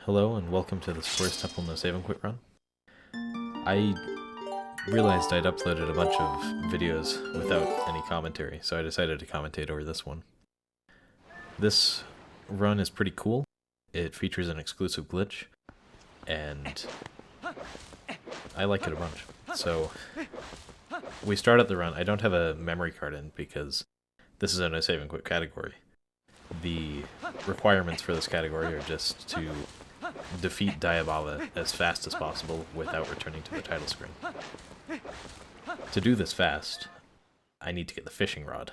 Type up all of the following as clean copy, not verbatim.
Hello and welcome to the Source Temple No Save and Quit run. I realized I'd uploaded a bunch of videos without any commentary, so I decided to commentate over this one. This run is pretty cool. It features an exclusive glitch, and I like it a bunch. So, we start at the run. I don't have a memory card in because this is a No Save and Quit category. The requirements for this category are just to defeat Diababa as fast as possible without returning to the title screen. To do this fast, I need to get the fishing rod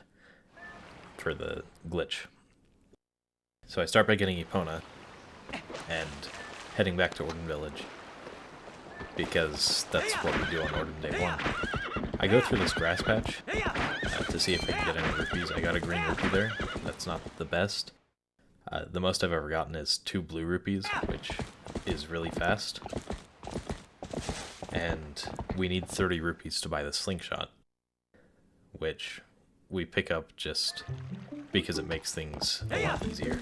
for the glitch. So I start by getting Epona and heading back to Orden Village, because that's what we do on Orden Day 1. I go through this grass patch to see if I can get any rupees. I got a green rupee there. That's not the best. The most I've ever gotten is 2 blue rupees, which is really fast. And we need 30 rupees to buy the slingshot, which we pick up just because it makes things a lot easier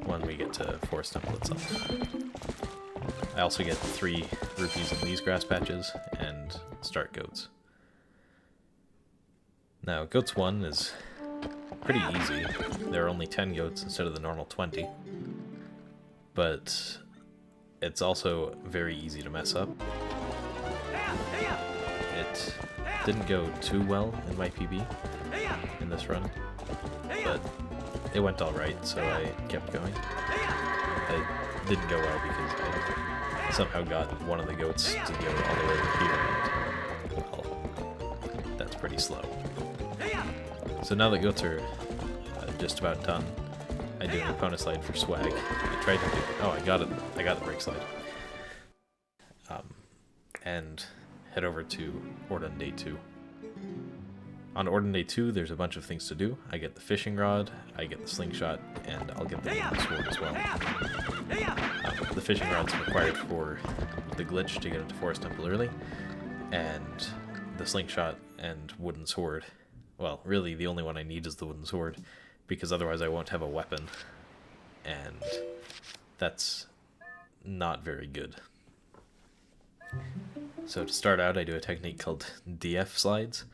when we get to Forest Temple itself. I also get 3 rupees in these grass patches and start goats. Now, goats 1 is pretty easy. There are only 10 goats instead of the normal 20. But it's also very easy to mess up. It didn't go too well in my PB in this run, but it went alright, so I kept going. It didn't go well because I somehow got one of the goats to go all the way over here, and, well, that's pretty slow. So now that goats are just about done, I do an Epona slide for swag. I tried to do... Oh, I got it. I got the break slide. And head over to Orden Day 2. On Orden Day 2, there's a bunch of things to do. I get the fishing rod, I get the slingshot, and I'll get the wooden sword as well. The fishing rod's required for the glitch to get into Forest Temple early, and the slingshot and wooden sword, well, really the only one I need is the wooden sword, because otherwise I won't have a weapon, and that's not very good. So to start out, I do a technique called DF slides,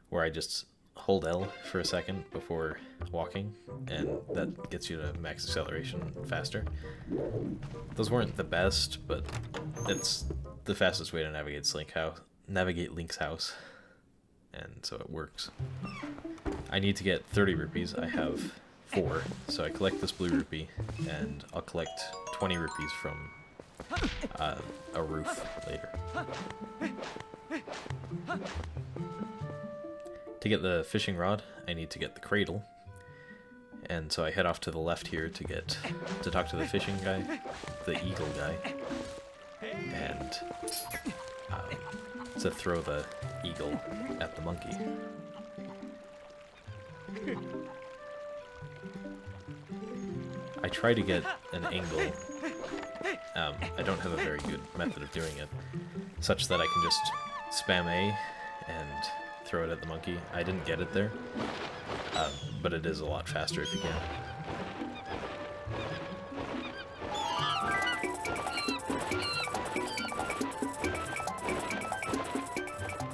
where I just hold L for a second before walking, and that gets you to max acceleration faster. Those weren't the best, but it's the fastest way to navigate Link's house, and so it works. I need to get 30 rupees. I have 4, so I collect this blue rupee, and I'll collect 20 rupees from a roof later. To get the fishing rod, I need to get the cradle, and so I head off to the left here to talk to the fishing guy, the eagle guy, and to throw the eagle at the monkey. I try to get an angle. I don't have a very good method of doing it, such that I can just spam A and throw it at the monkey. I didn't get it there, but it is a lot faster if you can.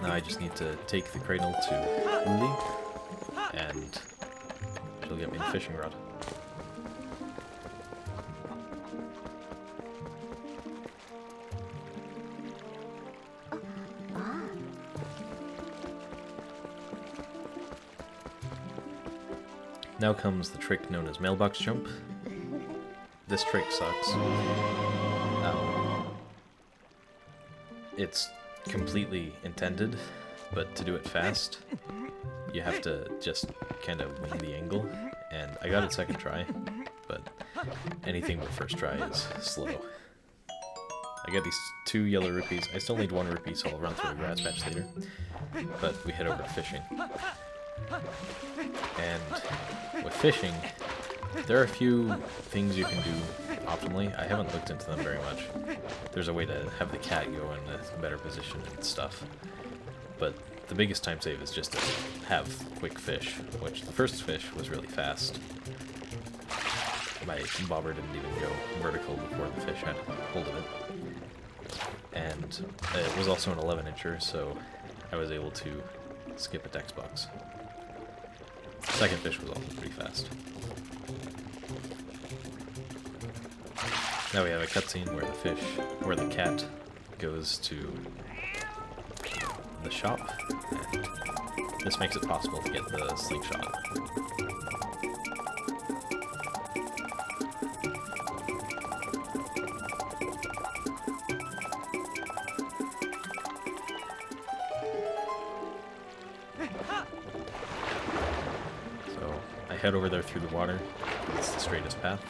Now I just need to take the cradle to Uli, and she'll get me the fishing rod. Now comes the trick known as Mailbox Jump. This trick sucks. It's completely intended, but to do it fast, you have to just kind of wing the angle, and I got it second try, but anything but first try is slow. I get these 2 yellow rupees. I still need 1 rupee, so I'll run through a grass patch later, but we head over to fishing. And with fishing, there are a few things you can do optimally. I haven't looked into them very much. There's a way to have the cat go in a better position and stuff. But the biggest time save is just to have quick fish, which the first fish was really fast. my bobber didn't even go vertical before the fish had hold of it. And it was also an 11-incher, so I was able to skip a text box. The second fish was also pretty fast. Now we have a cutscene where the cat goes to the shop, and this makes it possible to get the slingshot. Head over there through the water. It's the straightest path.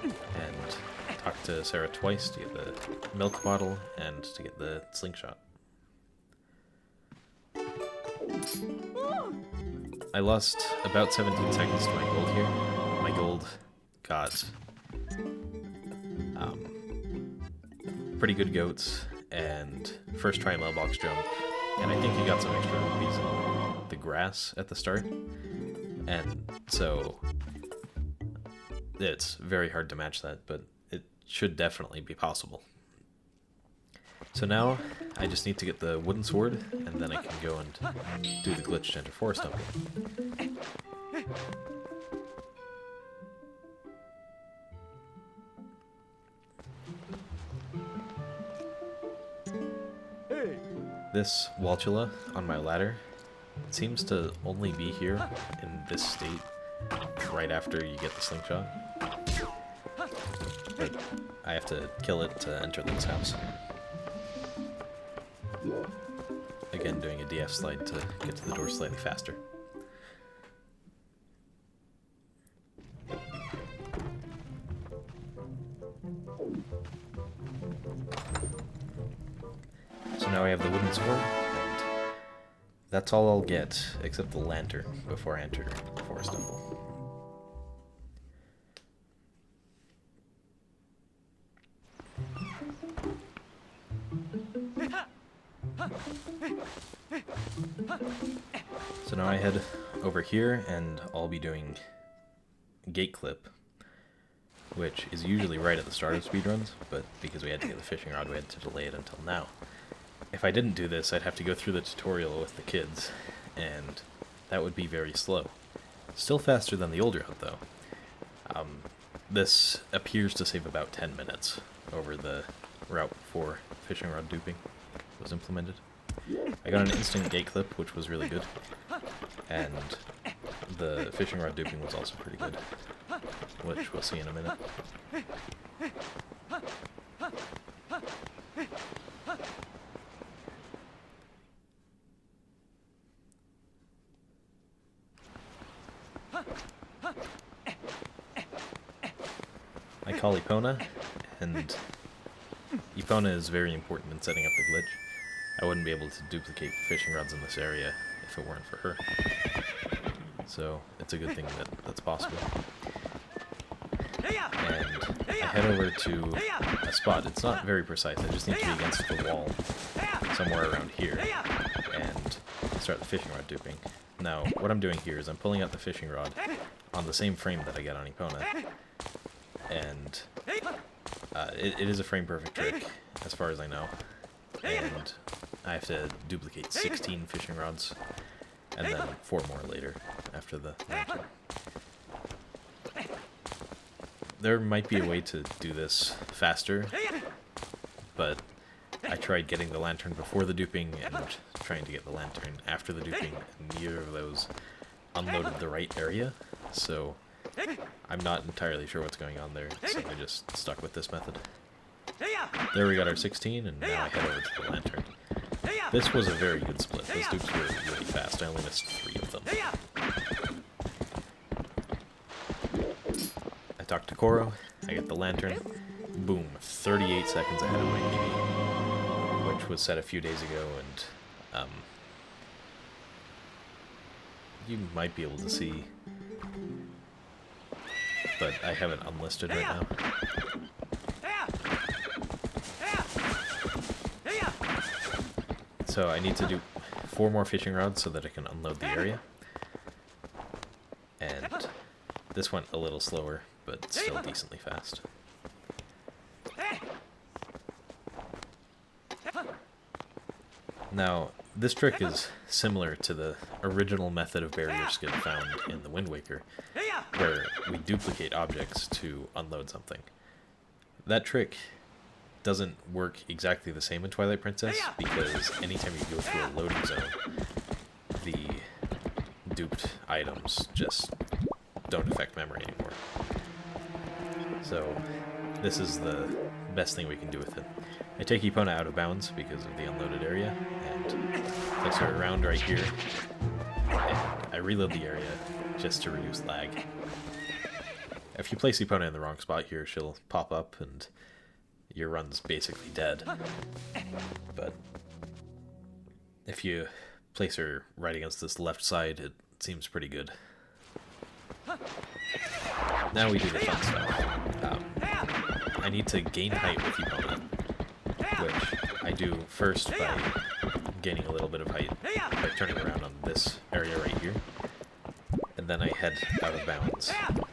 And talk to Sarah twice to get the milk bottle and to get the slingshot. I lost about 17 seconds to my gold here. My gold got pretty good goats and first try mailbox jump, and I think he got some extra rupees in the grass at the start. And so it's very hard to match that, but it should definitely be possible. So now I just need to get the wooden sword, and then I can go and do the glitch to enter Forest Temple. This Waltula on my ladder, it seems to only be here in this state right after you get the slingshot. But I have to kill it to enter Link's house. Again, doing a DF slide to get to the door slightly faster. So now I have the wooden sword, and that's all I'll get, except the lantern, before I enter Forest Temple. So now I head over here, and I'll be doing gate clip, which is usually right at the start of speedruns, but because we had to get the fishing rod, we had to delay it until now. If I didn't do this, I'd have to go through the tutorial with the kids, and that would be very slow. Still faster than the old route, though. This appears to save about 10 minutes over the route before fishing rod duping was implemented. I got an instant gate clip, which was really good, and the fishing rod duping was also pretty good, which we'll see in a minute. I call Epona, and Epona is very important in setting up the glitch. I wouldn't be able to duplicate fishing rods in this area if it weren't for her. So it's a good thing that that's possible. And I head over to a spot. It's not very precise. I just need to be against the wall somewhere around here and start the fishing rod duping. Now, what I'm doing here is I'm pulling out the fishing rod on the same frame that I get on Epona. And it is a frame-perfect trick, as far as I know. And I have to duplicate 16 fishing rods, and then 4 more later, after the lantern. There might be a way to do this faster, but I tried getting the lantern before the duping and trying to get the lantern after the duping, and neither of those unloaded the right area, so I'm not entirely sure what's going on there, so I just stuck with this method. There we got our 16, and now I head over to the lantern. This was a very good split. Those dupes were really fast. I only missed 3 of them. I talked to Koro, I get the lantern, boom, 38 seconds ahead of my PB, which was set a few days ago, and you might be able to see, but I have it unlisted right now. So I need to do 4 more fishing rods so that I can unload the area. And this went a little slower, but still decently fast. Now, this trick is similar to the original method of barrier skid found in the Wind Waker, where we duplicate objects to unload something. That trick doesn't work exactly the same in Twilight Princess, because anytime you go through a loading zone, the duped items just don't affect memory anymore. So this is the best thing we can do with it. I take Epona out of bounds because of the unloaded area, and place her around right here, and I reload the area just to reduce lag. If you place Epona in the wrong spot here, she'll pop up and your run's basically dead. But if you place her right against this left side, it seems pretty good. Now we do the fun stuff. I need to gain height with Epona, which I do first by gaining a little bit of height by turning around on this area right here, and then I head out of bounds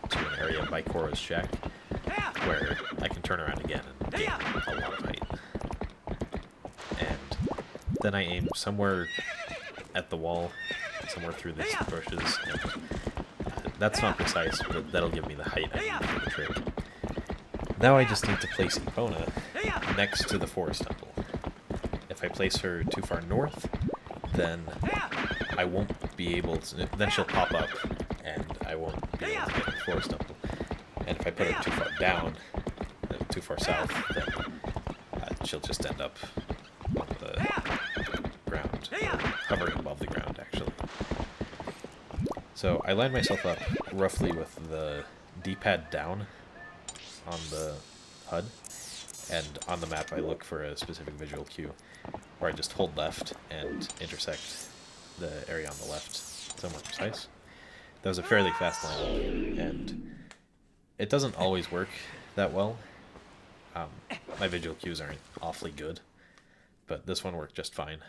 to an area by Koro's shack where I can turn around again and gain a lot of height. And then I aim somewhere at the wall, somewhere through these bushes, and that's not precise, but that'll give me the height I need for the trick. Now I just need to place Epona next to the Forest Temple. If I place her too far north, then I won't be able to, then she'll pop up and I won't be able to get to the Forest Temple. And if I put her too far down, too far south, then she'll just end up on the ground, or hovering above the ground actually. So I line myself up roughly with the D-pad down on the HUD, and on the map I look for a specific visual cue, where I just hold left and intersect the area on the left somewhat precise. That was a fairly fast lineup, and it doesn't always work that well. My visual cues aren't awfully good, but this one worked just fine.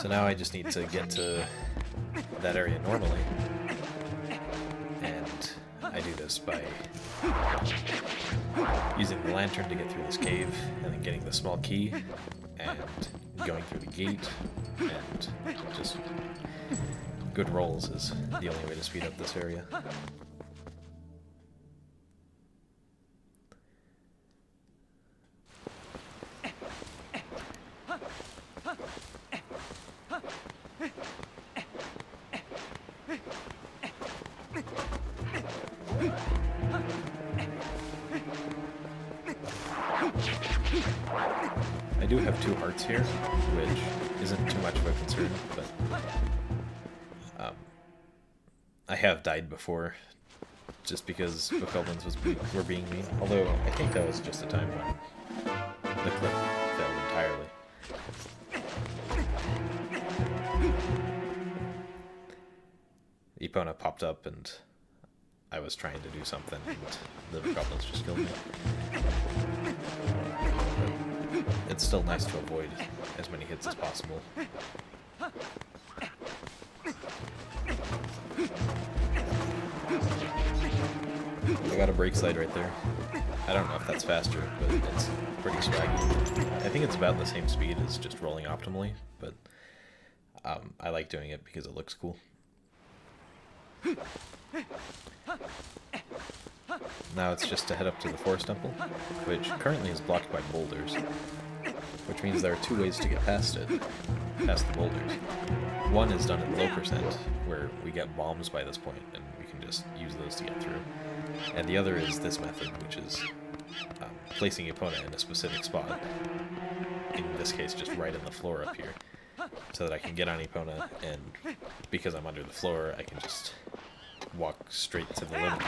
So now I just need to get to that area normally, and I do this by using the lantern to get through this cave, and then getting the small key, and going through the gate, and just good rolls is the only way to speed up this area. I do have 2 hearts here, which isn't too much of a concern, but I have died before, just because bokoblins were being mean, although I think that was just a time when the clip failed entirely. Epona popped up and I was trying to do something, and the bokoblins just killed me. But it's still nice to avoid as many hits as possible. I got a brake slide right there. I don't know if that's faster, but it's pretty swaggy. I think it's about the same speed as just rolling optimally, but I like doing it because it looks cool. Now it's just to head up to the Forest Temple, which currently is blocked by boulders, which means there are 2 ways to get past it, past the boulders. One is done at low percent, where we get bombs by this point, and we can just use those to get through. And the other is this method, which is placing Epona in a specific spot, in this case just right in the floor up here, so that I can get on Epona, and because I'm under the floor, I can just walk straight to the limit.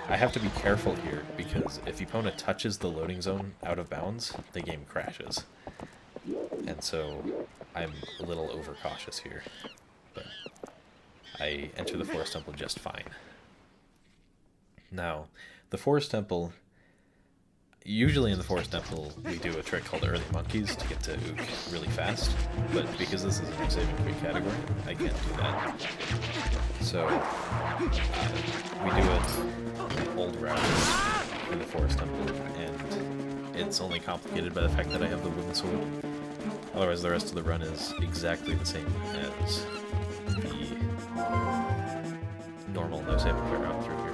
I have to be careful here, because if Epona touches the loading zone out of bounds, the game crashes. And so I'm a little overcautious here, but I enter the Forest Temple just fine. Now, the Forest Temple, Usually in the Forest Temple, we do a trick called Early Monkeys to get to Ook really fast, but because this is a saving quick category, I can't do that. So, we do it old route in the Forest Temple, and it's only complicated by the fact that I have the wooden sword. Otherwise, the rest of the run is exactly the same as the normal no saving quick route through here.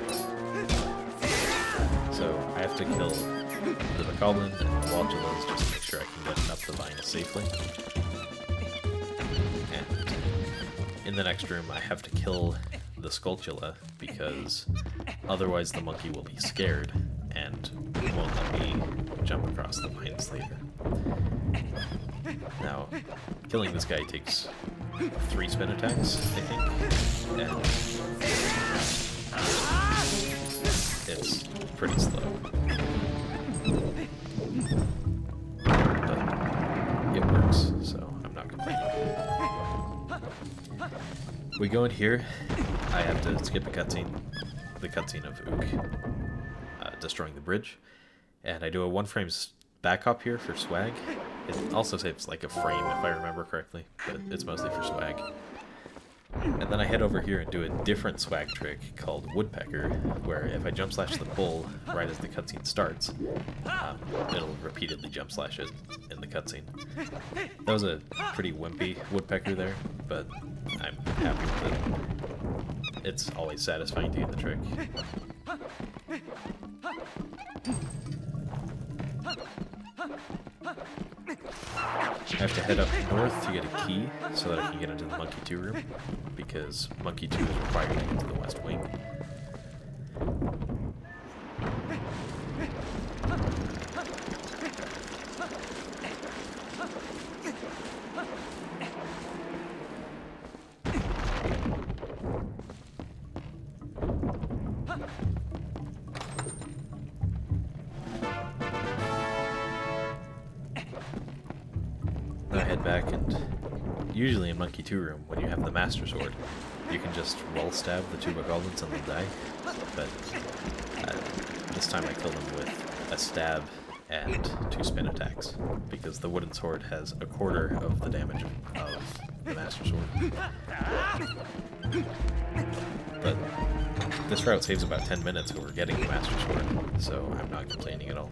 So, I have to kill the Bokoblin and the Waldulas just to make sure I can get up the vines safely. And in the next room I have to kill the Skulltula because otherwise the monkey will be scared and won't let me jump across the vines later. Now, killing this guy takes 3 spin attacks, I think, and it's pretty slow. But it works, so I'm not complaining. We go in here, I have to skip a cutscene, the cutscene of Ook destroying the bridge, and I do a 1-frame back hop here for swag. It also saves like a frame if I remember correctly, but it's mostly for swag. And then I head over here and do a different swag trick called Woodpecker, where if I jump slash the bull right as the cutscene starts, it'll repeatedly jump slash it in the cutscene. That was a pretty wimpy Woodpecker there, but I'm happy with it. It's always satisfying to get the trick. I have to head up north to get a key so that I can get into the Monkey 2 room, because Monkey 2 is required to get to the West Wing. Then I head back, and usually in Monkey 2 room, when you have the Master Sword, you can just roll stab the 2 Bokoblins and they'll die, but this time I kill them with a stab and 2 spin attacks, because the wooden sword has a quarter of the damage of the Master Sword. But this route saves about 10 minutes over getting the Master Sword, so I'm not complaining at all.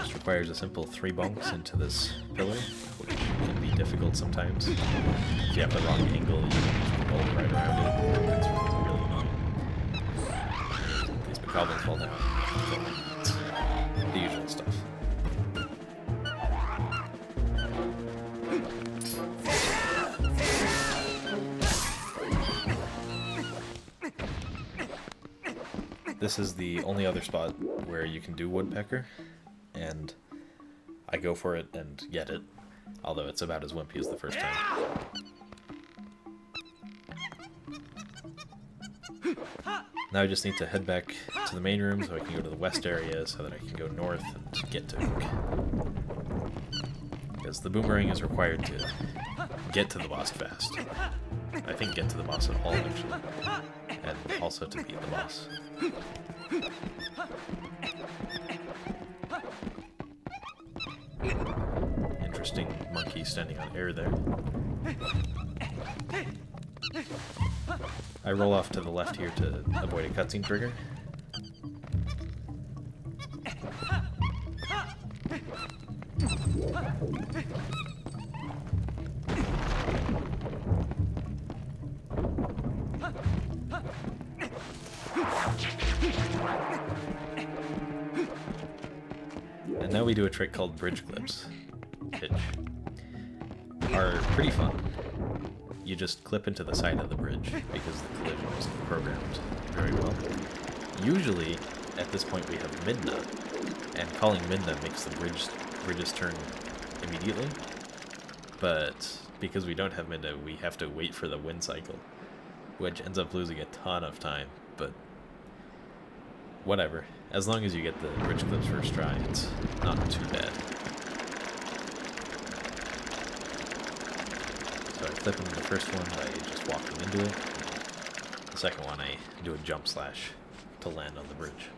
This requires a simple 3 bonks into this pillar, which can be difficult sometimes. If you have the wrong angle, you can roll right around it. It's really annoying. These Bokoblins fall down. It's the usual stuff. This is the only other spot where you can do Woodpecker, and I go for it and get it, although it's about as wimpy as the first time. Now I just need to head back to the main room so I can go to the west area so that I can go north and get to Ook. Because the boomerang is required to get to the boss fast. I think get to the boss at all, actually. And also to beat the boss. Interesting monkey standing on air there. I roll off to the left here to avoid a cutscene trigger. And now we do a trick called bridge clips, which are pretty fun. You just clip into the side of the bridge because the collision wasn't programmed very well. Usually, at this point we have Midna, and calling Midna makes the bridges turn immediately. But because we don't have Midna, we have to wait for the wind cycle, which ends up losing a ton of time, but whatever. As long as you get the bridge clips first try, it's not too bad. So I clip into the first one by just walking into it. The second one I do a jump slash to land on the bridge.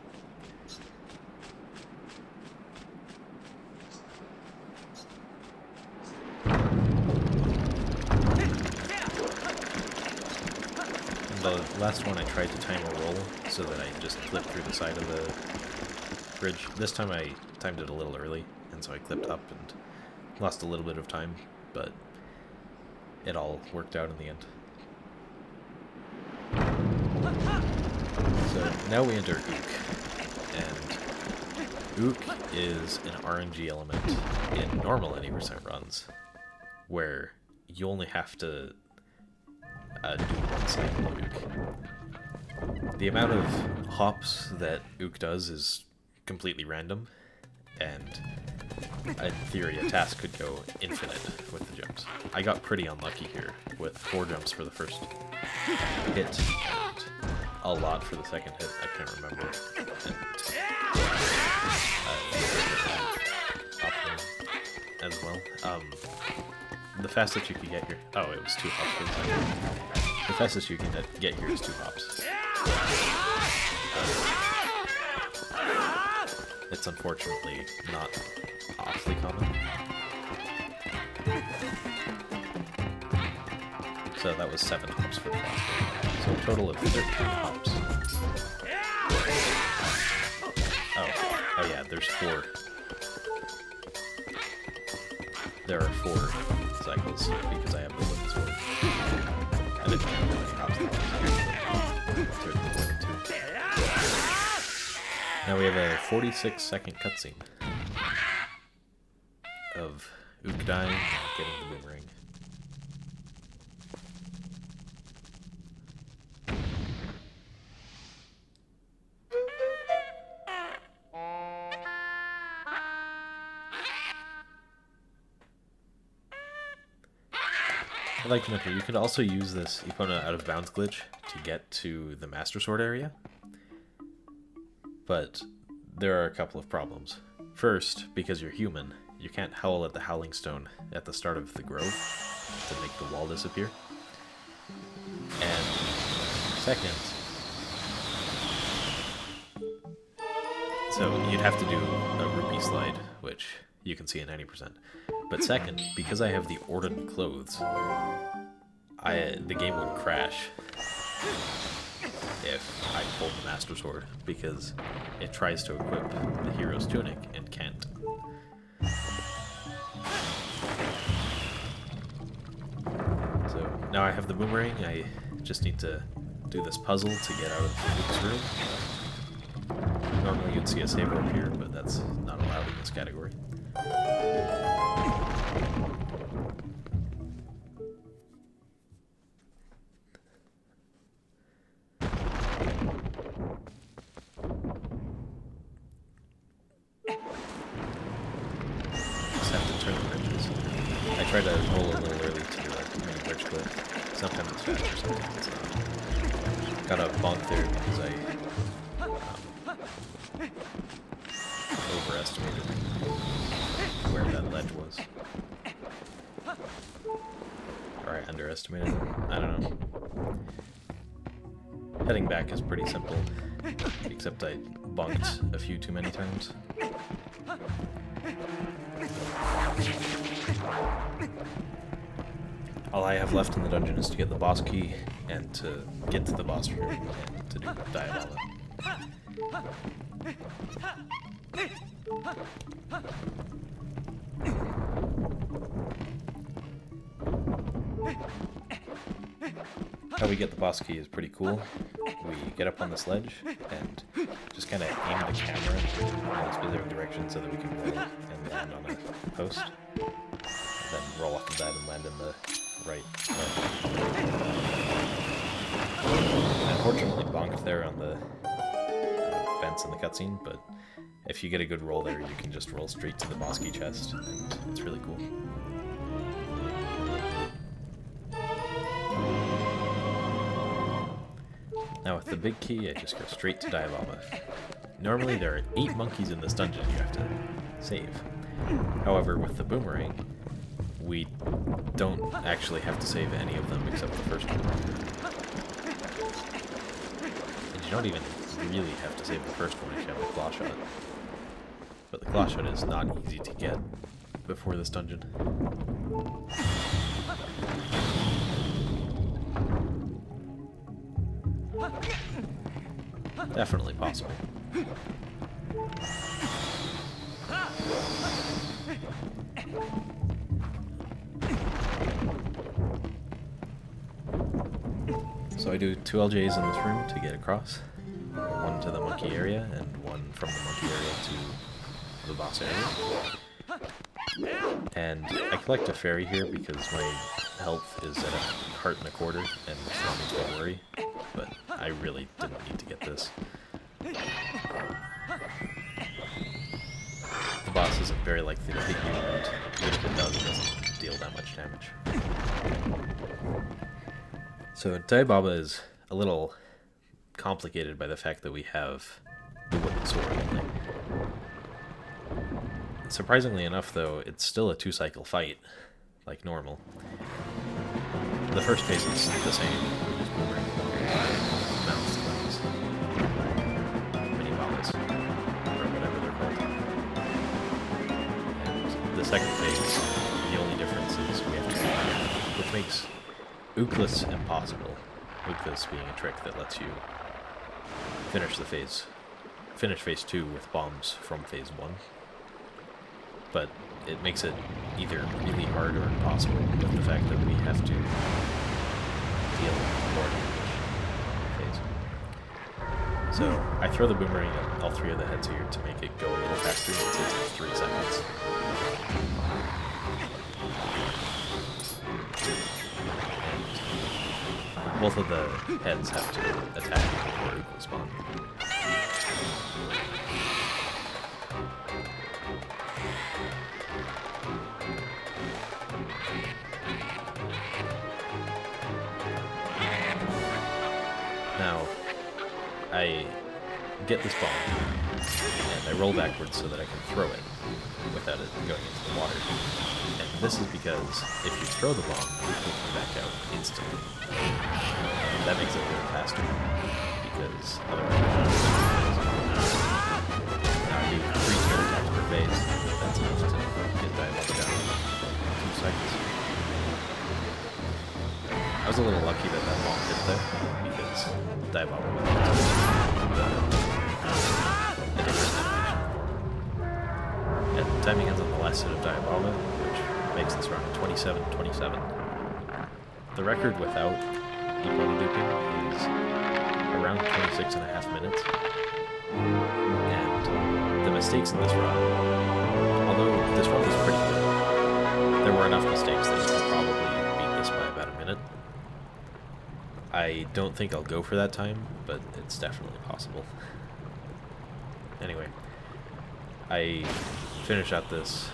The last one I tried to time a roll so that I just clipped through the side of the bridge. This time I timed it a little early, and so I clipped up and lost a little bit of time, but it all worked out in the end. So now we enter Ook, and Ook is an RNG element in normal 80% runs, where you only have to do one cycle of Ook. The amount of hops that Ook does is completely random, and in theory a task could go infinite with the jumps. I got pretty unlucky here with 4 jumps for the first hit and a lot for the second hit, I can't remember. And as well. The fastest you can get here... Oh, it was 2 hops for the second. The fastest you can get here is 2 hops. It's unfortunately not awfully common. So that was 7 hops for the last one. So a total of 13 hops. Oh yeah, there's 4. There are 4 cycles because I have the wooden sword. I didn't count how many hops there was. Certainly more than 2. Now we have a 46-second cutscene of Ook dying and getting the boomerang. I'd like to note here, you can also use this Epona out of bounds glitch to get to the Master Sword area. But there are a couple of problems. First, because you're human, you can't howl at the Howling Stone at the start of the grove to make the wall disappear. And second, so you'd have to do a rupee slide, which you can see in 90%. But second, because I have the Orden clothes, the game would crash if I pulled the Master Sword, because it tries to equip the hero's tunic and can't. So now I have the boomerang, I just need to do this puzzle to get out of Ook's room. Normally you'd see a saver up here, but that's not allowed in this category. I try to roll a little early to do a mini bridge clip. Sometimes it's faster, sometimes it's not. Got a bonk there because I overestimated where that ledge was. Or I underestimated it. I don't know. Heading back is pretty simple, except I bonked a few too many times. All I have left in the dungeon is to get the boss key and to get to the boss room and to do Diabolic. How we get the boss key is pretty cool. We get up on this ledge and just kind of aim the camera in a specific direction so that we can roll and land on a post. And then roll off of that and land in the right. Unfortunately bonked there on the vents in the cutscene, but if you get a good roll there, you can just roll straight to the boss key chest, and it's really cool. Now with the big key, I just go straight to Diababa. Normally there are 8 monkeys in this dungeon you have to save. However, with the boomerang, we don't actually have to save any of them except the first one. You don't even really have to save the first one if you have the claw shot. But the claw shot is not easy to get before this dungeon. Definitely possible. So I do 2 LJs in this room to get across. One to the monkey area, and one from the monkey area to the boss area. And I collect a fairy here because my health is at 1.25 hearts, and nothing to worry. But I really didn't need to get this. The boss isn't very likely to hit you, and even if it does, it doesn't deal that much damage. So Daibaba is a little complicated by the fact that we have the wooden sword only. Surprisingly enough, though, it's still a 2-cycle fight, like normal. The first phase is the same. Just boomerang mounts clowns. Mini bombs, or whatever they're called. And the second phase, the only difference is we have to do, which makes Ookless impossible. Ookless being a trick that lets you finish phase 2 with bombs from phase 1. But it makes it either really hard or impossible with the fact that we have to deal more damage phase. So I throw the boomerang at all 3 of the heads here to make it go a little faster. It takes 3 seconds. Both of the heads have to attack before equal spawn. Now, I get this bomb, and I roll backwards so that I can throw it without it going into the water. And this is because if you throw the bomb, it will come back out instantly. That makes it a little faster, because otherwise now I do 3 turn attacks per phase. That's enough to get Daibaba down in 2 seconds. I was a little lucky that that bomb hit there, because Daibaba went into a different animation. And timing ends on the last hit of Daibaba, which makes this round 27-27. The record without duping is around 26.5 minutes. And the mistakes in this run, although this run was pretty good, there were enough mistakes that you could probably beat this by about a minute. I don't think I'll go for that time, but it's definitely possible. Anyway, I finish out this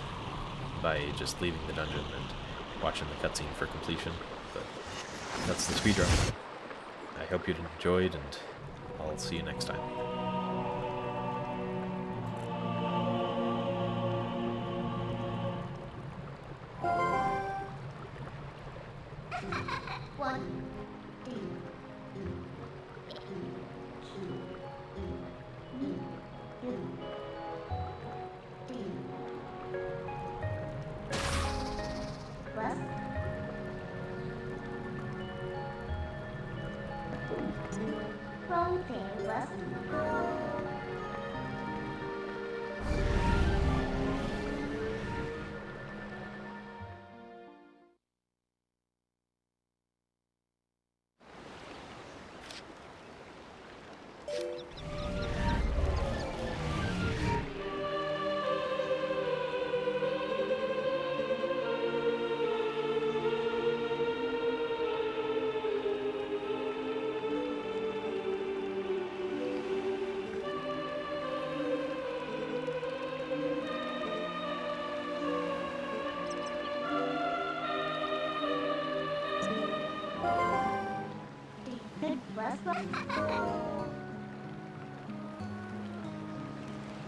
by just leaving the dungeon and watching the cutscene for completion, but that's the speedrun. I hope you enjoyed, and I'll see you next time. West.